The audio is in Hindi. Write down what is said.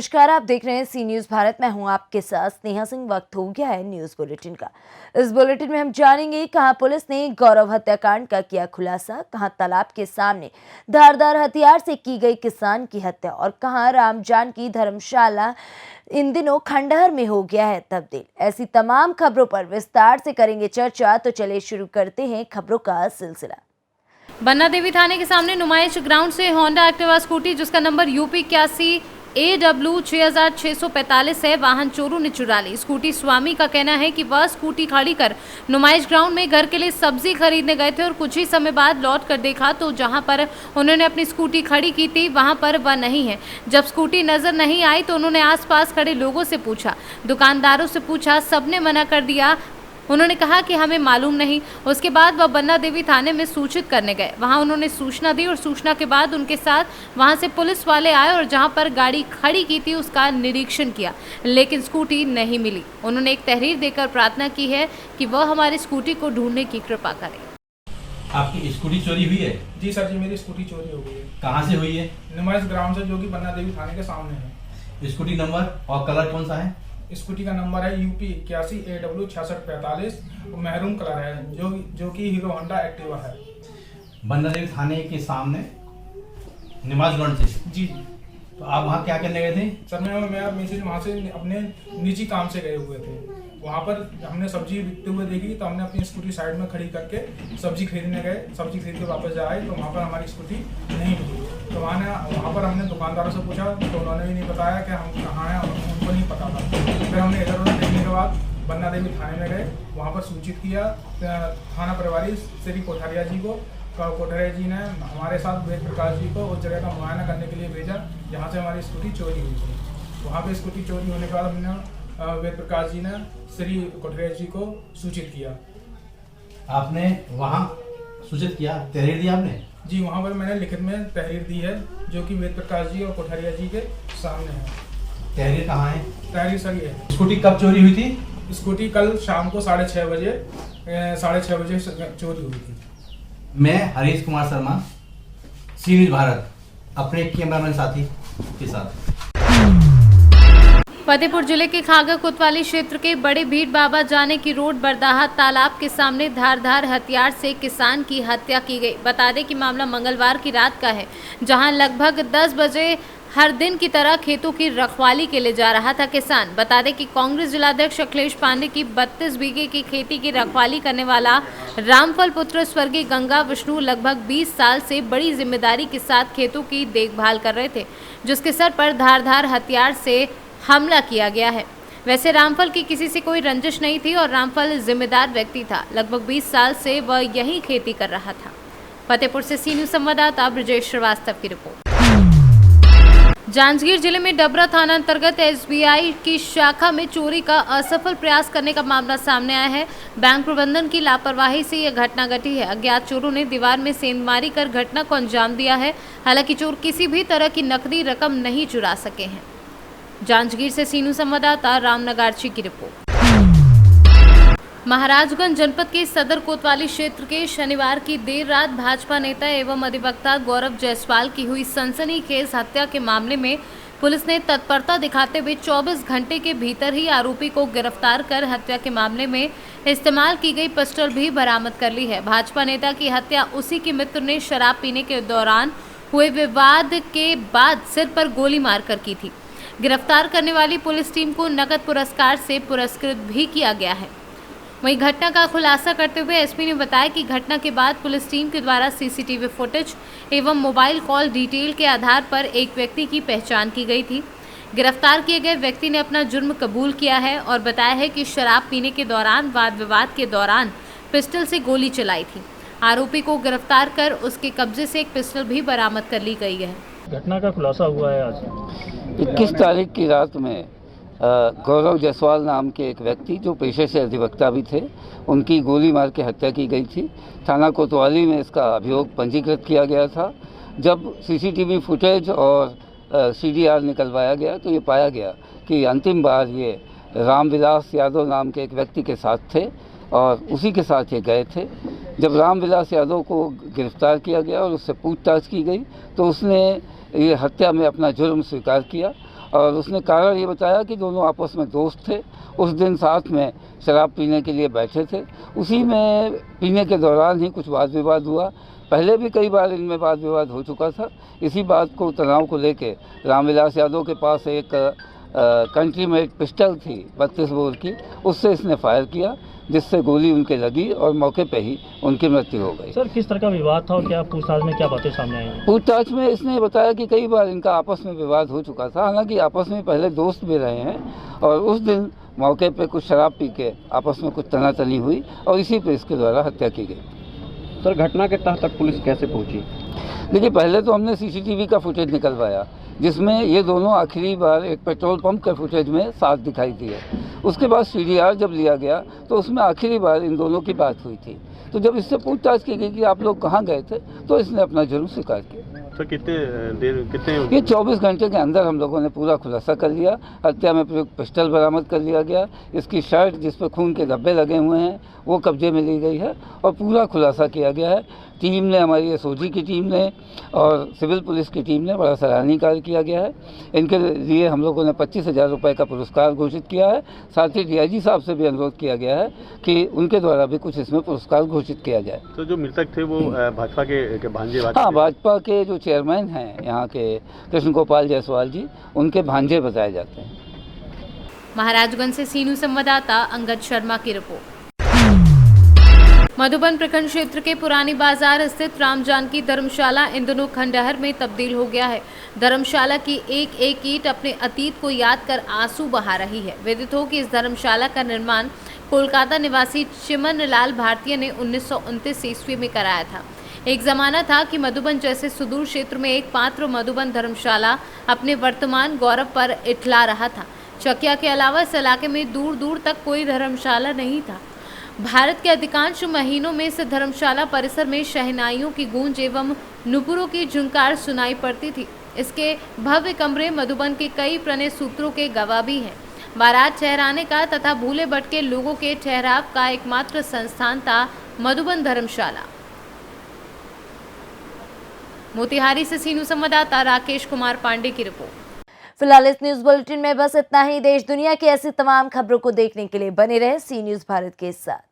नमस्कार, आप देख रहे हैं सी न्यूज भारत। मैं हूं आपके साथ स्नेहा सिंह। वक्त हो गया है न्यूज बुलेटिन का। इस बुलेटिन में हम जानेंगे कहां पुलिस ने गौरव हत्याकांड का किया खुलासा, कहां तालाब के सामने धारदार हथियार से की गई किसान की हत्या और कहां राम जानकी धर्मशाला इन दिनों खंडहर में हो गया है तब्दील। ऐसी तमाम खबरों पर विस्तार से करेंगे चर्चा। तो चलिए शुरू करते हैं खबरों का सिलसिला। बन्ना देवी थाने के सामने नुमाइश ग्राउंड से होंडा एक्टिवा स्कूटी जिसका नंबर यूपी 81 AW 6645 है, वाहन चोरों ने चुरा ली। स्कूटी स्वामी का कहना है कि वह स्कूटी खड़ी कर नुमाइश ग्राउंड में घर के लिए सब्जी खरीदने गए थे और कुछ ही समय बाद लौट कर देखा तो जहां पर उन्होंने अपनी स्कूटी खड़ी की थी वहां पर वह नहीं है। जब स्कूटी नजर नहीं आई तो उन्होंने आसपास खड़े लोगों से पूछा, दुकानदारों से पूछा, सबने मना कर दिया। उन्होंने कहा कि हमें मालूम नहीं। उसके बाद वह बन्ना देवी थाने में सूचित करने गए। वहां उन्होंने सूचना दी और सूचना के बाद उनके साथ वहां से पुलिस वाले आए और जहां पर गाड़ी खड़ी की थी उसका निरीक्षण किया, लेकिन स्कूटी नहीं मिली। उन्होंने एक तहरीर देकर प्रार्थना की है कि वह हमारी स्कूटी को ढूंढने की कृपा करें। आपकी स्कूटी चोरी हुई है? जी सर जी, मेरी स्कूटी चोरी हो गई है। कहाँ से हुई है? नुमाइश ग्राउंड से, जो कि बन्ना देवी थाने के सामने है। स्कूटी नंबर और कलर कौन सा है? स्कूटी का नंबर है यूपी 81 AW 6645, मैरून कलर है, जो कि हीरो होंडा एक्टिवा है। बन्ना देवी थाने के सामने निमाज ग्राउंड से? जी। तो आप वहाँ क्या करने गए थे? सर मैं मैसेज वहाँ से अपने निजी काम से गए हुए थे। वहाँ पर हमने सब्जी बिकते हुए देखी तो हमने अपनी स्कूटी साइड में खड़ी करके सब्जी खरीदने गए। सब्जी खरीद के वापस आए तो वहाँ पर हमारी स्कूटी नहीं मिली। तो वहाँ पर हमने दुकानदारों से पूछा तो उन्होंने भी नहीं बताया कि हम कहाँ हैं, उनको नहीं पता था। फिर हमने इधर उधर देखने के बाद बन्ना देवी थाने में गए, वहाँ पर सूचित किया थाना प्रभारी श्री कोठारिया जी को। कोठारिया जी ने हमारे साथ वेद प्रकाश जी को उस जगह का मुआयना करने के लिए भेजा जहाँ से हमारी स्कूटी चोरी हुई थी। वहाँ पर स्कूटी चोरी होने के बाद हमने वेद प्रकाश जी ने श्री कोठारिया जी को सूचित किया। आपने वहाँ सूचित किया, तहरीर दी आपने? जी, वहाँ पर मैंने लिखित में तहरीर दी है, जो कि वेद प्रकाश जी और कोठारिया जी के सामने है। तहरीर कहाँ है? तहरीर सर ये है। स्कूटी कब चोरी हुई थी? स्कूटी कल शाम को 6:30 बजे चोरी हुई थी। मैं हरीश कुमार शर्मा, सी न्यूज भारत, अपने कैमरामैन साथी के साथ। फतेहपुर जिले के खागा कोतवाली क्षेत्र के बड़े भीड़ बाबा जाने की रोड बरदाहा तालाब के सामने धारदार हथियार से किसान की हत्या की गई। बता दें कि मामला मंगलवार की रात का है, जहां लगभग 10 बजे हर दिन की तरह खेतों की रखवाली के लिए जा रहा था किसान। बता दें कि कांग्रेस जिलाध्यक्ष अखिलेश पांडे की 32 बीघे की खेती की रखवाली करने वाला रामफल पुत्र स्वर्गीय गंगा विष्णु लगभग 20 साल से बड़ी जिम्मेदारी के साथ खेतों की देखभाल कर रहे थे, जिसके सर पर धारदार हथियार से हमला किया गया है। वैसे रामफल की किसी से कोई रंजिश नहीं थी और रामफल जिम्मेदार व्यक्ति था। लगभग 20 साल से वह यहीं खेती कर रहा था। फतेहपुर से सी न्यूज संवाददाता ब्रजेश श्रीवास्तव की रिपोर्ट। जांजगीर जिले में डबरा थाना अंतर्गत SBI की शाखा में चोरी का असफल प्रयास करने का मामला सामने आया है। बैंक प्रबंधन की लापरवाही से यह घटना घटी है। अज्ञात चोरों ने दीवार में सेंधमारी कर घटना को अंजाम दिया है। हालांकि चोर किसी भी तरह की नकदी रकम नहीं चुरा सके हैं। जांजगीर से सीनू संवाददाता रामनगारची की रिपोर्ट। महाराजगंज जनपद के सदर कोतवाली क्षेत्र के शनिवार की देर रात भाजपा नेता एवं अधिवक्ता गौरव जायसवाल की हुई सनसनीखेज हत्या के मामले में पुलिस ने तत्परता दिखाते हुए 24 घंटे के भीतर ही आरोपी को गिरफ्तार कर हत्या के मामले में इस्तेमाल की गई पिस्टल भी बरामद कर ली है। भाजपा नेता की हत्या उसी के मित्र ने शराब पीने के दौरान हुए विवाद के बाद सिर पर गोली मारकर की थी। गिरफ्तार करने वाली पुलिस टीम को नकद पुरस्कार से पुरस्कृत भी किया गया है। वहीं घटना का खुलासा करते हुए एसपी ने बताया कि घटना के बाद पुलिस टीम के द्वारा सीसीटीवी फुटेज एवं मोबाइल कॉल डिटेल के आधार पर एक व्यक्ति की पहचान की गई थी। गिरफ्तार किए गए व्यक्ति ने अपना जुर्म कबूल किया है और बताया है कि शराब पीने के दौरान वाद विवाद के दौरान पिस्टल से गोली चलाई थी। आरोपी को गिरफ्तार कर उसके कब्जे से एक पिस्टल भी बरामद कर ली गई है। घटना का खुलासा हुआ है आज 21 तारीख की रात में गौरव जायसवाल नाम के एक व्यक्ति जो पेशे से अधिवक्ता भी थे, उनकी गोली मार के हत्या की गई थी। थाना कोतवाली में इसका अभियोग पंजीकृत किया गया था। जब सीसीटीवी फुटेज और CDR निकलवाया गया तो ये पाया गया कि अंतिम बार ये रामविलास यादव नाम के एक व्यक्ति के साथ थे और उसी के साथ ये गए थे। जब रामविलास यादव को गिरफ्तार किया गया और उससे पूछताछ की गई तो उसने ये हत्या में अपना जुर्म स्वीकार किया और उसने कारण ये बताया कि दोनों आपस में दोस्त थे, उस दिन साथ में शराब पीने के लिए बैठे थे। उसी में पीने के दौरान ही कुछ वाद विवाद हुआ। पहले भी कई बार इनमें वाद विवाद हो चुका था। इसी बात को, तनाव को लेके रामविलास यादव के पास एक कंट्री मेड पिस्टल थी 32 बोर की, उससे इसने फायर किया, जिससे गोली उनके लगी और मौके पे ही उनकी मृत्यु हो गई। सर, किस तरह का विवाद था और क्या पूछताछ में क्या बातें सामने आई? पूछताछ में इसने बताया कि कई बार इनका आपस में विवाद हो चुका था, हालांकि आपस में पहले दोस्त भी रहे हैं, और उस दिन मौके पे कुछ शराब पी के आपस में कुछ तनातनी हुई और इसी पे इसके द्वारा हत्या की गई। सर, घटना के तह तक पुलिस कैसे पहुंची? देखिए, पहले तो हमने सीसीटीवी का फुटेज निकलवाया, जिसमें ये दोनों आखिरी बार एक पेट्रोल पंप के फुटेज में साथ दिखाई दिए। उसके बाद सीडीआर जब लिया गया तो उसमें आखिरी बार इन दोनों की बात हुई थी। तो जब इससे पूछताछ की गई कि आप लोग कहाँ गए थे, तो इसने अपना जुर्म स्वीकार किया। सर, कितने ये 24 घंटे के अंदर हम लोगों ने पूरा खुलासा कर लिया। हत्या में प्रयुक्त पिस्टल बरामद कर लिया गया। इसकी शर्ट जिस पर खून के धब्बे लगे हुए हैं वो कब्जे में ली गई है और पूरा खुलासा किया गया है। टीम ने, हमारी एसओजी की टीम ने और सिविल पुलिस की टीम ने बड़ा सराहनीय कार्य किया गया है। इनके लिए हम लोगों ने 25,000 रुपये का पुरस्कार घोषित किया है। साथ ही डीआईजी साहब से भी अनुरोध किया गया है कि उनके द्वारा भी कुछ इसमें पुरस्कार घोषित किया जाए। तो जो मृतक थे वो भाजपा के भांजे? हाँ, भाजपा के जो चेयरमैन हैं यहाँ के कृष्ण गोपाल जायसवाल जी, उनके भांजे बताए जाते हैं। महाराजगंज से सीनू संवाददाता अंगद शर्मा की रिपोर्ट। मधुबन प्रखंड क्षेत्र के पुरानी बाजार स्थित राम जानकी धर्मशाला इन दिनों खंडहर में तब्दील हो गया है। धर्मशाला की एक एक ईंट अपने अतीत को याद कर आंसू बहा रही है। विदित हो कि इस धर्मशाला का निर्माण कोलकाता निवासी चिमन लाल भारतीय ने 1929 ईस्वी में कराया था। एक जमाना था कि मधुबन जैसे सुदूर क्षेत्र में एक मात्र मधुबन धर्मशाला अपने वर्तमान गौरव पर इठला रहा था। चकिया के अलावा इस इलाके में दूर दूर तक कोई धर्मशाला नहीं था। भारत के अधिकांश महीनों में इस धर्मशाला परिसर में शहनाइयों की गूंज एवं नुपुरों की झुंकार सुनाई पड़ती थी। इसके भव्य कमरे मधुबन के कई प्रणय सूत्रों के गवाह भी हैं। बारात ठहराने का तथा भूले भटके लोगों के ठहराव का एकमात्र संस्थान था मधुबन धर्मशाला। मोतिहारी से सीनू संवाददाता राकेश कुमार पांडे की रिपोर्ट। फिलहाल इस न्यूज बुलेटिन में बस इतना ही। देश दुनिया की ऐसी तमाम खबरों को देखने के लिए बने रहे सी न्यूज भारत के साथ।